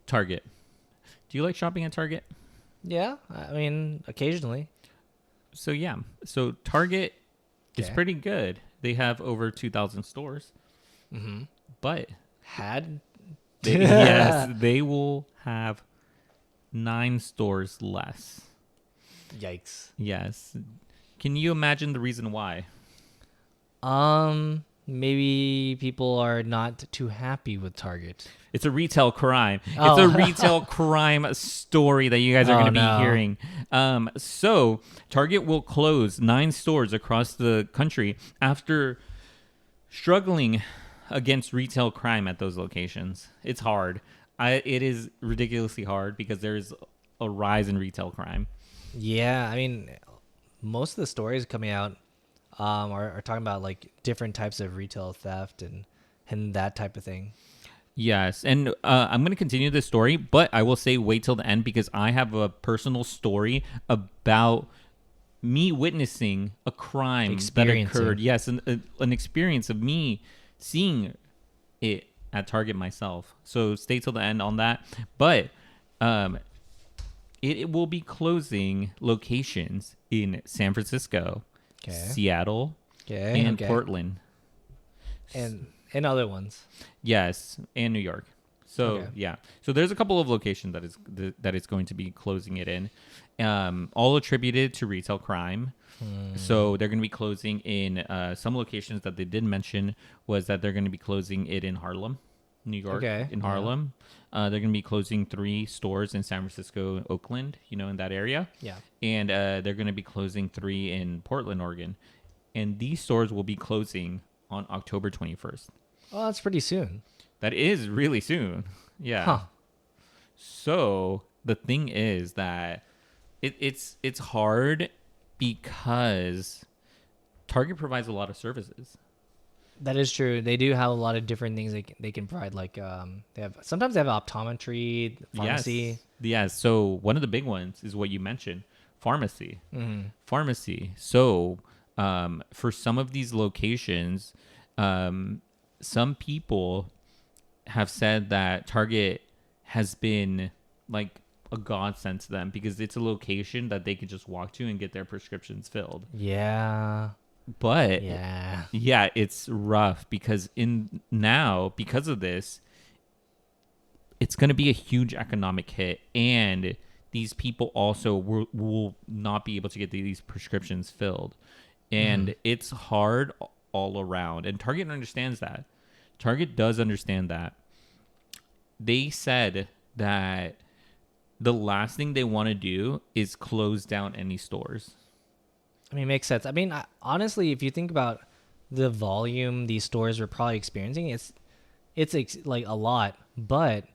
Target. Do you like shopping at Target? Yeah, I mean, occasionally. So yeah, so Target is Okay. pretty good. They have over 2,000 stores, Mm-hmm. but Had. yes, they will have 9 stores less. Yikes. Yes. Can you imagine the reason why? Maybe people are not too happy with Target. It's a retail crime. It's Oh. a retail crime story that you guys are Oh, going to be no. hearing. So Target will close 9 stores across the country after struggling against retail crime at those locations. It's hard. It is ridiculously hard because there's a rise in retail crime. Yeah, I mean, most of the stories coming out are talking about like different types of retail theft and that type of thing. Yes, and I'm going to continue this story, but I will say wait till the end because I have a personal story about me witnessing a crime that Experiencing. occurred. Yes, an experience of me seeing it at Target myself. So stay till the end on that. But um, it will be closing locations in San Francisco, Okay. Seattle, Okay. and Okay. Portland. And other ones. Yes, and New York. So Okay. yeah, so there's a couple of locations that is going to be closing it in, all attributed to retail crime. So they're going to be closing in some locations that they did mention was that they're going to be closing it in Harlem, New York, Okay, in yeah. Harlem. They're going to be closing 3 stores in San Francisco, Oakland, in that area. Yeah. And they're going to be closing 3 in Portland, Oregon. And these stores will be closing on October 21st. Oh, that's pretty soon. That is really soon. Yeah. Huh. So the thing is that it's hard because Target provides a lot of services. That is true. They do have a lot of different things they can provide. Like sometimes they have optometry, pharmacy. Yes. So one of the big ones is what you mentioned, pharmacy. Mm-hmm. Pharmacy. So for some of these locations, some people have said that Target has been like a godsend to them because it's a location that they can just walk to and get their prescriptions filled. Yeah. But Yeah. yeah, it's rough because because of this, it's going to be a huge economic hit, and these people also will not be able to get these prescriptions filled, and it's hard all around. And Target understands that. Target does understand that. They said that the last thing they want to do is close down any stores. I mean, it makes sense. I mean, honestly, if you think about the volume these stores were probably experiencing, it's like a lot. But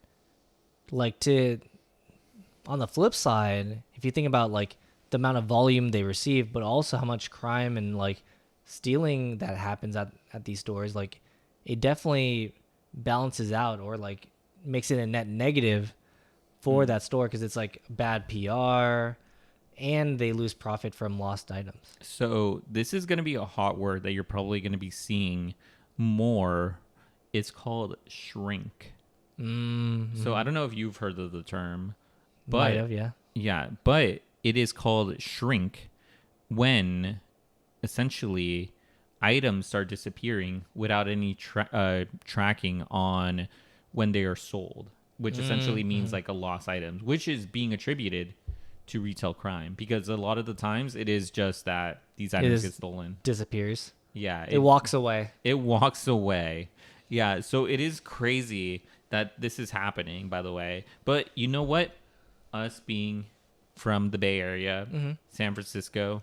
like on the flip side, if you think about like the amount of volume they receive, but also how much crime and like stealing that happens at these stores, like it definitely balances out or like makes it a net negative for that store because it's like bad PR and they lose profit from lost items. So this is going to be a hot word that you're probably going to be seeing more. It's called shrink. Mm-hmm. So I don't know if you've heard of the term, Might but have, yeah. yeah, but it is called shrink when essentially items start disappearing without any tracking on when they are sold, which essentially means like a lost items, which is being attributed to retail crime because a lot of the times it is just that these items get stolen. Disappears. Yeah. It walks away. It walks away. Yeah. So it is crazy that this is happening, by the way. But you know what? Us being from the Bay Area, San Francisco,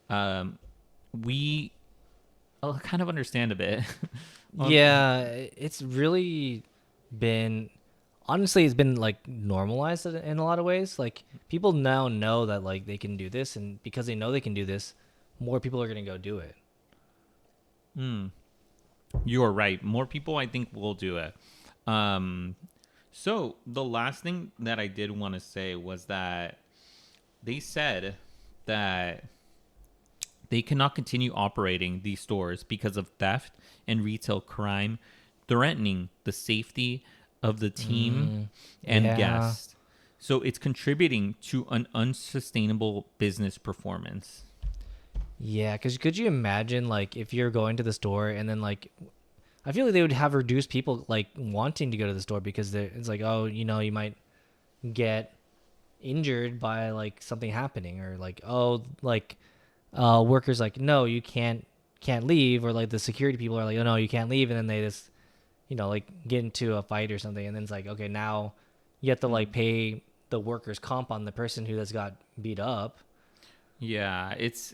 we kind of understand a bit. Yeah, it's really been honestly it's been like normalized in a lot of ways. Like people now know that like they can do this, and because they know they can do this, more people are gonna go do it. You're right. More people, I think, will do it. So the last thing that I did want to say was that they said that they cannot continue operating these stores because of theft and retail crime, threatening the safety of the team and yeah. guests. So it's contributing to an unsustainable business performance. Yeah, because could you imagine like if you're going to the store and then like I feel like they would have reduced people like wanting to go to the store because it's like, oh, you might get injured by like something happening, or like, oh, like workers like, no, you can't leave, or like the security people are like, oh no, you can't leave, and then they just like get into a fight or something, and then it's like, okay, now you have to like pay the workers comp on the person who has got beat up. It's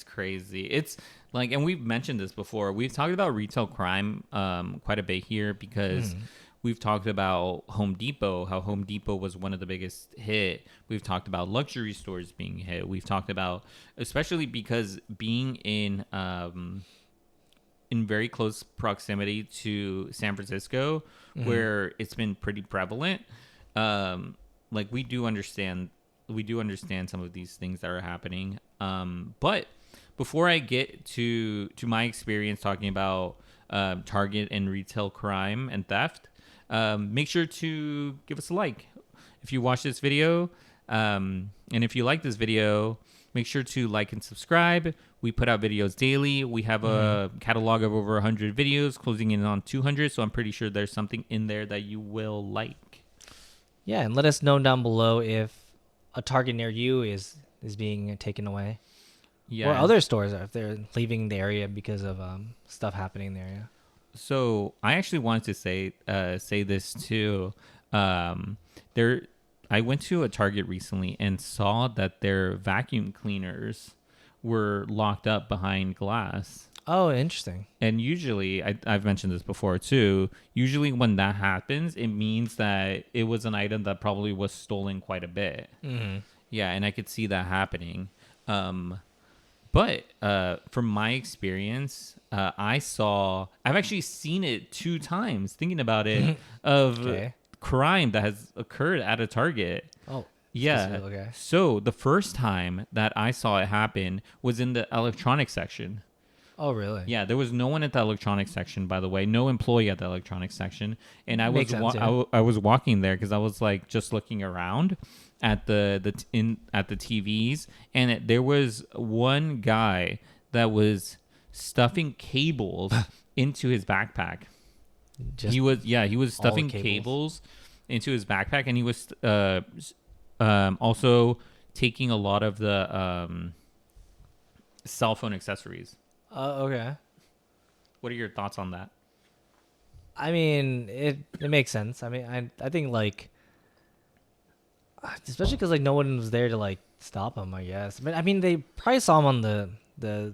crazy. It's like, and we've mentioned this before. We've talked about retail crime quite a bit here because we've talked about Home Depot, how Home Depot was one of the biggest hit. We've talked about luxury stores being hit. We've talked about, especially because being in very close proximity to San Francisco, where it's been pretty prevalent. Like we do understand some of these things that are happening. But before I get to my experience talking about Target and retail crime and theft, make sure to give us a like if you watch this video. And if you like this video, make sure to like and subscribe. We put out videos daily. We have a catalog of over 100 videos, closing in on 200. So I'm pretty sure there's something in there that you will like. Yeah, and let us know down below if a Target near you is being taken away, Yeah. or other stores if they're leaving the area because of stuff happening in the area. So I actually wanted to say this too. There, I went to a Target recently and saw that their vacuum cleaners were locked up behind glass. Oh, interesting. And usually, I've mentioned this before too. Usually, when that happens, it means that it was an item that probably was stolen quite a bit. Mm-hmm. Yeah, and I could see that happening. But from my experience, I've actually seen it 2 times, thinking about it, of crime that has occurred at a Target. Oh, yeah. Okay. So the first time that I saw it happen was in the electronics section. Oh, really? Yeah, there was no one at the electronics section, by the way, no employee at the electronics section, and I Makes was sense, yeah. I was walking there because I was like just looking around at the TVs, and there was one guy that was stuffing cables into his backpack. He was stuffing cables into his backpack, and he was also taking a lot of the cell phone accessories. Okay. What are your thoughts on that? I mean, it makes sense. I mean, I think like, especially because like no one was there to like stop him, I guess. But I mean, they probably saw him on the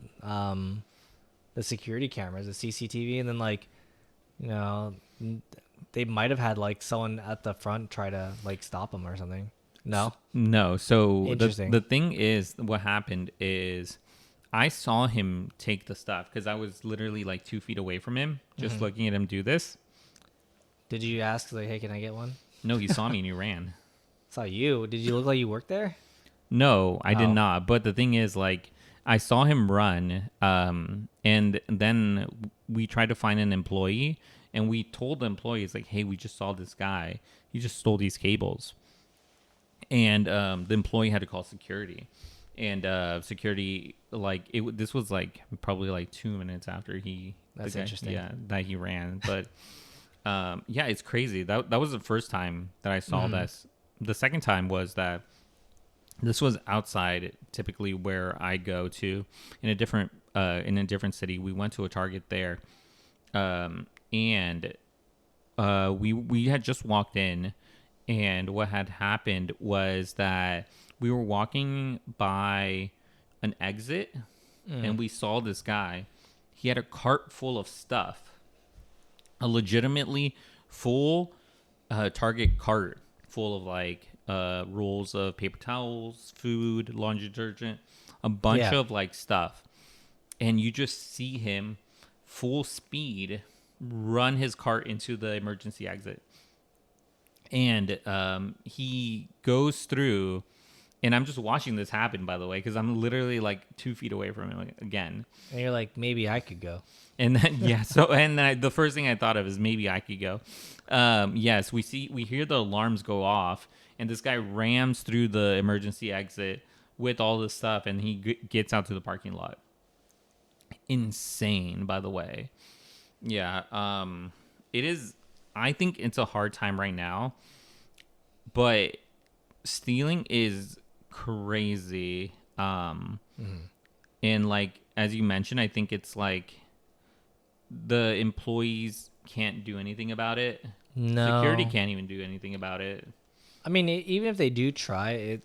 security cameras, the CCTV, and then like, they might have had like someone at the front try to like stop him or something. No. So the thing is, what happened is, I saw him take the stuff because I was literally like 2 feet away from him, just looking at him do this. Did you ask like, hey, can I get one? No, he saw me and he ran. Saw you. Did you look like you worked there? No, I did not. But the thing is, like, I saw him run, and then we tried to find an employee, and we told the employees, like, hey, we just saw this guy. He just stole these cables. And the employee had to call security. And security, like, this was, like, probably, like, 2 minutes after That's interesting. Yeah, that he ran. But, yeah, it's crazy. That was the first time that I saw this. The second time was that this was outside, typically where I go to in a different city. We went to a Target there, and we had just walked in, and what had happened was that we were walking by an exit, and we saw this guy. He had a cart full of stuff, a legitimately full Target cart full of like rolls of paper towels, food, laundry detergent, a bunch of like stuff. And you just see him full speed run his cart into the emergency exit. And he goes through And I'm just watching this happen, by the way, because I'm literally like 2 feet away from him again. And you're like, maybe I could go. And then yeah, so and then the first thing I thought of is maybe I could go. Yes, we hear the alarms go off, and this guy rams through the emergency exit with all this stuff, and he gets out to the parking lot. Insane, by the way. Yeah, it is. I think it's a hard time right now, but stealing is crazy. And like as you mentioned, I think it's like the employees can't do anything about it. No. Security can't even do anything about it. I mean, even if they do try it,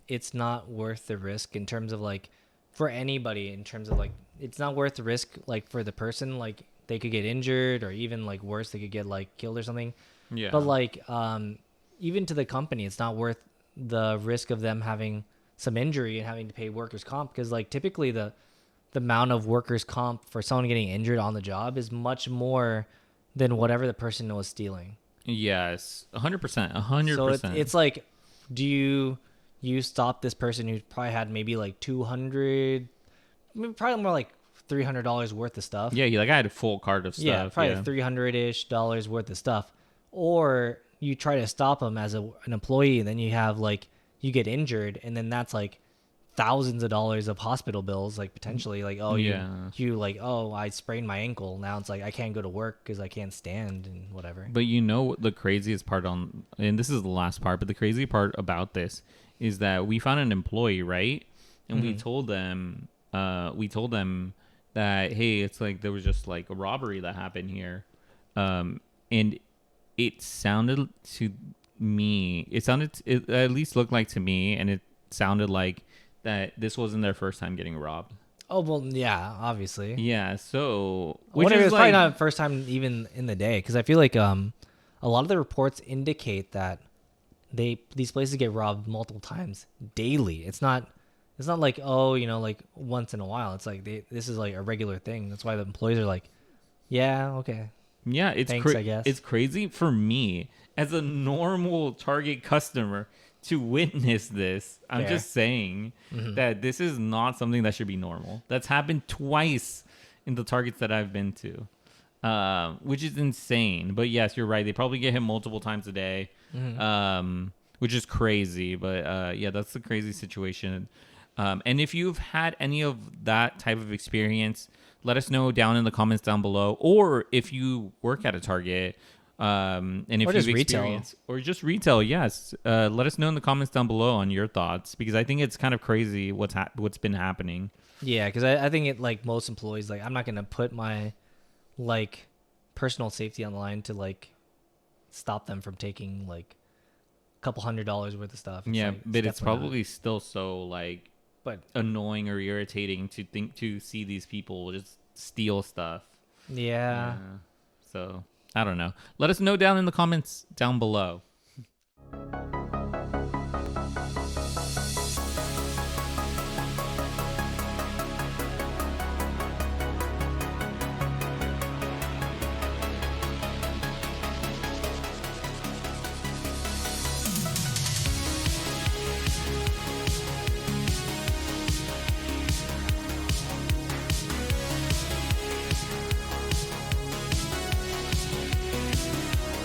it's not worth the risk in terms of like for anybody in terms of like it's not worth the risk like for the person like they could get injured or even like worse they could get like killed or something. Yeah. But like even to the company it's not worth the risk of them having some injury and having to pay workers comp because like typically the amount of workers comp for someone getting injured on the job is much more than whatever the person was stealing. Yes, 100%, 100%. So it's like, do you stop this person who probably had maybe like 200, probably more like $300 worth of stuff? Yeah, like I had a full cart of stuff. Yeah, probably $300-ish worth of stuff. Or you try to stop them as an employee, and then you have like you get injured, and then that's like thousands of dollars of hospital bills, like potentially, like you like I sprained my ankle. Now it's like I can't go to work because I can't stand and whatever. But you know what the craziest part and this is the last part, but the crazy part about this is that we found an employee, right? And we told them that hey, it's like there was just like a robbery that happened here, and it sounded to me, it at least looked like to me, and it sounded like that this wasn't their first time getting robbed. Oh well, yeah, obviously. Yeah, so I wonder if it's probably not the first time even in the day, because I feel like a lot of the reports indicate that these places get robbed multiple times daily. It's not like like once in a while. It's like this is like a regular thing. That's why the employees are like, yeah, okay. Yeah, it's Thanks, I guess. It's crazy for me as a normal Target customer to witness this. I'm Fair. just saying that this is not something that should be normal. That's happened twice in the Targets that I've been to, which is insane. But yes, you're right. They probably get him multiple times a day, which is crazy. But yeah, that's the crazy situation. And if you've had any of that type of experience, let us know down in the comments down below. Or if you work at a Target, and if you've experienced or just retail, yes, let us know in the comments down below on your thoughts, because I think it's kind of crazy what's been happening. Yeah, because I think it like most employees, like I'm not gonna put my like personal safety on the line to like stop them from taking like a couple $100 worth of stuff. Yeah, like, but it's definitely probably still so like but annoying or irritating to see these people just steal stuff. yeah. So I don't know. Let us know down in the comments down below.